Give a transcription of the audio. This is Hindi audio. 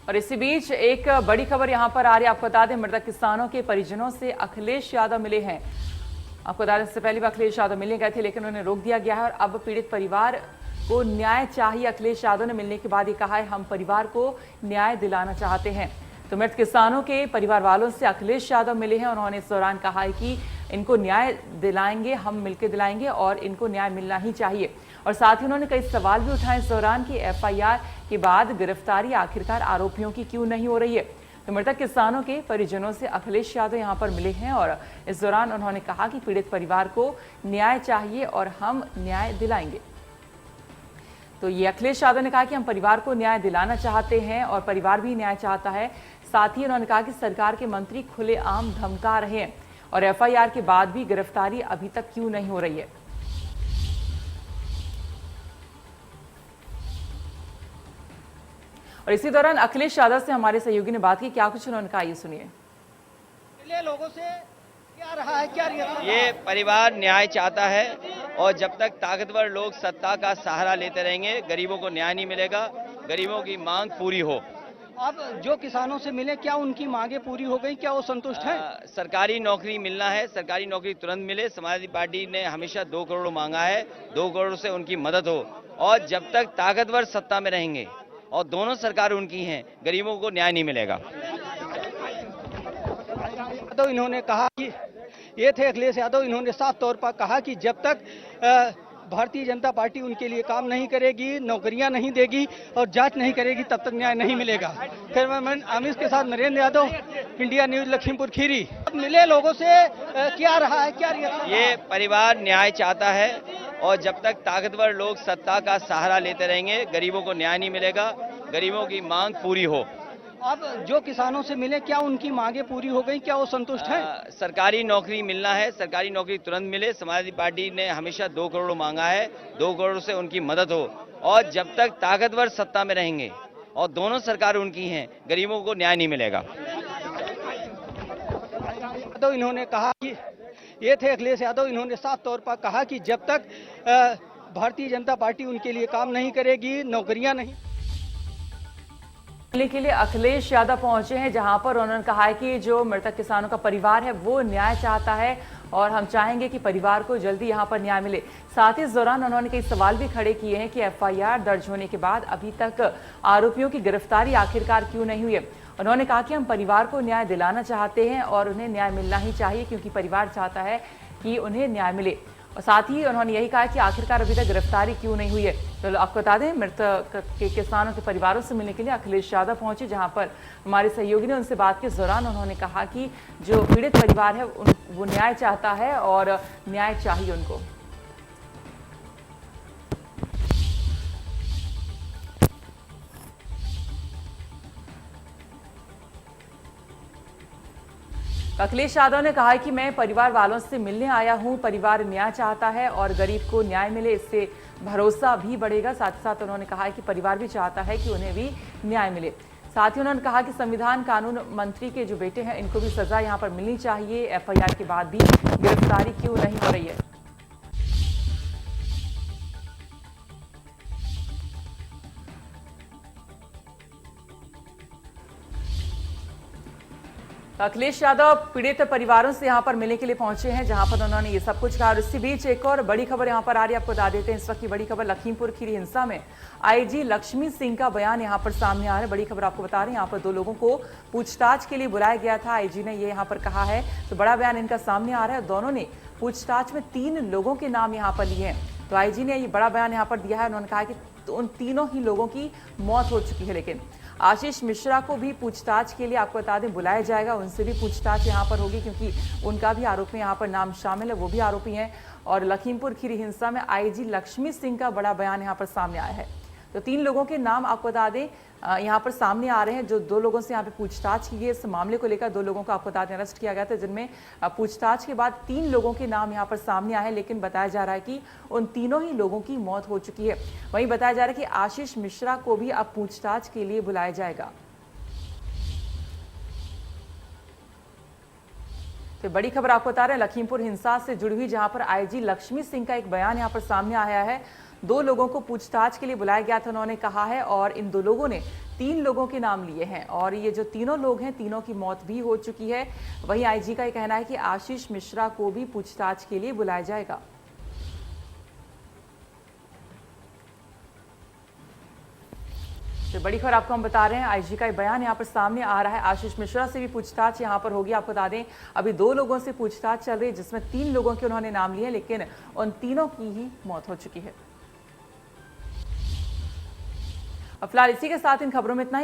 और इसी बीच एक बड़ी खबर यहां पर आ रही है। आपको बता दें, मृतक किसानों के परिजनों से अखिलेश यादव मिले हैं। आपको बता दें, इससे पहले भी अखिलेश यादव मिलने गए थे, लेकिन उन्हें रोक दिया गया है और अब पीड़ित परिवार को न्याय चाहिए। अखिलेश यादव ने मिलने के बाद ये कहा है, हम परिवार को न्याय दिलाना चाहते हैं। तो मृत किसानों के परिवार वालों से अखिलेश यादव मिले हैं। उन्होंने इस दौरान कहा है कि इनको न्याय दिलाएंगे, हम मिलकर दिलाएंगे और इनको न्याय मिलना ही चाहिए। और साथ ही उन्होंने कई सवाल भी उठाए इस दौरान कि एफआईआर के बाद गिरफ्तारी आखिरकार आरोपियों की क्यों नहीं हो रही है। तो मृतक किसानों के परिजनों से अखिलेश यादव यहां पर मिले हैं और इस दौरान उन्होंने कहा कि पीड़ित परिवार को न्याय चाहिए और हम न्याय दिलाएंगे। तो ये अखिलेश यादव ने कहा कि हम परिवार को न्याय दिलाना चाहते हैं और परिवार भी न्याय चाहता है। साथ ही उन्होंने कहा कि सरकार के मंत्री खुलेआम धमका रहे हैं और एफआईआर के बाद भी गिरफ्तारी अभी तक क्यों नहीं हो रही है। और इसी दौरान अखिलेश यादव से हमारे सहयोगी ने बात की, क्या कुछ उन्होंने कहा, ये सुनिए। लोगों से क्या रहा है, क्या ये परिवार न्याय चाहता है और जब तक ताकतवर लोग सत्ता का सहारा लेते रहेंगे, गरीबों को न्याय नहीं मिलेगा, गरीबों की मांग पूरी हो। अब जो किसानों से मिले, क्या उनकी मांगे पूरी हो गई, क्या वो संतुष्ट हैं? सरकारी नौकरी मिलना है, सरकारी नौकरी तुरंत मिले। समाजवादी पार्टी ने हमेशा 2 करोड़ मांगा है, 2 करोड़ से उनकी मदद हो। और जब तक ताकतवर सत्ता में रहेंगे और दोनों सरकार उनकी हैं, गरीबों को न्याय नहीं मिलेगा। तो इन्होंने कहा कि ये थे अखिलेश यादव। इन्होंने साफ तौर पर कहा कि जब तक भारतीय जनता पार्टी उनके लिए काम नहीं करेगी, नौकरियां नहीं देगी और जांच नहीं करेगी, तब तक न्याय नहीं मिलेगा। कैमरामैन आमिर के साथ नरेंद्र यादव, इंडिया न्यूज, लखीमपुर खीरी। अब मिले लोगों से क्या रहा है, क्या ये परिवार न्याय चाहता है और जब तक ताकतवर लोग सत्ता का सहारा लेते रहेंगे, गरीबों को न्याय नहीं मिलेगा, गरीबों की मांग पूरी हो। अब जो किसानों से मिले, क्या उनकी मांगे पूरी हो गई, क्या वो संतुष्ट हैं? सरकारी नौकरी मिलना है, सरकारी नौकरी तुरंत मिले। समाजवादी पार्टी ने हमेशा 2 करोड़ मांगा है, 2 करोड़ से उनकी मदद हो। और जब तक ताकतवर सत्ता में रहेंगे और दोनों सरकार उनकी हैं, गरीबों को न्याय नहीं मिलेगा। तो इन्होंने कहा कि ये थे अखिलेश यादव। इन्होंने साफ तौर पर कहा कि जब तक भारतीय जनता पार्टी उनके लिए काम नहीं करेगी, नौकरियां नहीं। के लिए अखिलेश यादव पहुंचे हैं, जहां पर उन्होंने कहा है कि जो मृतक किसानों का परिवार है वो न्याय चाहता है और हम चाहेंगे कि परिवार को जल्दी यहां पर न्याय मिले। साथ ही इस दौरान उन्होंने कई सवाल भी खड़े किए हैं कि एफआईआर दर्ज होने के बाद अभी तक आरोपियों की गिरफ्तारी आखिरकार क्यों नहीं हुई है। उन्होंने कहा कि हम परिवार को न्याय दिलाना चाहते हैं और उन्हें न्याय मिलना ही चाहिए, क्योंकि परिवार चाहता है कि उन्हें न्याय मिले। और साथ ही उन्होंने यही कहा कि आखिरकार अभी तक गिरफ्तारी क्यों नहीं हुई है। तो आपको बता दें, मृतक के किसानों के परिवारों से मिलने के लिए अखिलेश यादव पहुंचे, जहां पर हमारे सहयोगी ने उनसे बात की। इस दौरान उन्होंने कहा कि जो पीड़ित परिवार है वो न्याय चाहता है और न्याय चाहिए उनको। अखिलेश यादव ने कहा है कि मैं परिवार वालों से मिलने आया हूं, परिवार न्याय चाहता है और गरीब को न्याय मिले, इससे भरोसा भी बढ़ेगा। साथ ही साथ उन्होंने कहा है कि परिवार भी चाहता है कि उन्हें भी न्याय मिले। साथ ही उन्होंने कहा कि संविधान कानून मंत्री के जो बेटे हैं, इनको भी सजा यहां पर मिलनी चाहिए। एफआईआर के बाद भी गिरफ्तारी क्यों नहीं हो रही है। अखिलेश यादव पीड़ित परिवारों से यहां पर मिलने के लिए पहुंचे हैं, जहां पर उन्होंने ये सब कुछ कहा। और इसी बीच एक और बड़ी खबर यहां पर आ रही है, आपको बता देते हैं। इस वक्त की बड़ी खबर, लखीमपुर खीरी हिंसा में आईजी लक्ष्मी सिंह का बयान यहां पर सामने आ रहा है। बड़ी खबर आपको बता रहे हैं, यहां पर 2 लोगों को पूछताछ के लिए बुलाया गया था। आईजी ने ये यहां पर कहा है, तो बड़ा बयान इनका सामने आ रहा है। दोनों ने पूछताछ में 3 लोगों के नाम यहाँ पर लिए हैं। तो आईजी ने ये बड़ा बयान यहाँ पर दिया है। उन्होंने कहा कि उन तीनों ही लोगों की मौत हो चुकी है, लेकिन आशीष मिश्रा को भी पूछताछ के लिए आपको बता दें बुलाया जाएगा। उनसे भी पूछताछ यहाँ पर होगी, क्योंकि उनका भी आरोप में यहाँ पर नाम शामिल है, वो भी आरोपी हैं। और लखीमपुर खीरी हिंसा में आईजी लक्ष्मी सिंह का बड़ा बयान यहाँ पर सामने आया है। तो 3 लोगों के नाम आपको बता दें यहाँ पर सामने आ रहे हैं। जो 2 लोगों से यहाँ पे पूछताछ की गई, इस मामले को लेकर 2 लोगों को आपको बता दें अरेस्ट किया गया था, जिनमें पूछताछ के बाद 3 लोगों के नाम यहाँ पर सामने आए हैं। लेकिन बताया जा रहा है कि उन तीनों ही लोगों की मौत हो चुकी है। वहीं बताया जा रहा है कि आशीष मिश्रा को भी अब पूछताछ के लिए बुलाया जाएगा। तो बड़ी खबर आपको बता रहे हैं लखीमपुर हिंसा से जुड़ी हुई, जहां पर आईजी लक्ष्मी सिंह का एक बयान यहां पर सामने आया है। 2 लोगों को पूछताछ के लिए बुलाया गया था, उन्होंने कहा है। और इन 2 लोगों ने 3 लोगों के नाम लिए हैं और ये जो तीनों लोग हैं, तीनों की मौत भी हो चुकी है। वहीं आईजी का ये कहना है कि आशीष मिश्रा को भी पूछताछ के लिए बुलाया जाएगा। तो बड़ी खबर आपको हम बता रहे हैं, आईजी का बयान यहाँ पर सामने आ रहा है। आशीष मिश्रा से भी पूछताछ यहाँ पर होगी। आपको बता दें अभी 2 लोगों से पूछताछ चल रही है, जिसमें 3 लोगों के उन्होंने नाम लिए, लेकिन उन तीनों की ही मौत हो चुकी है। अब फिलहाल इसी के साथ इन खबरों में इतना ही।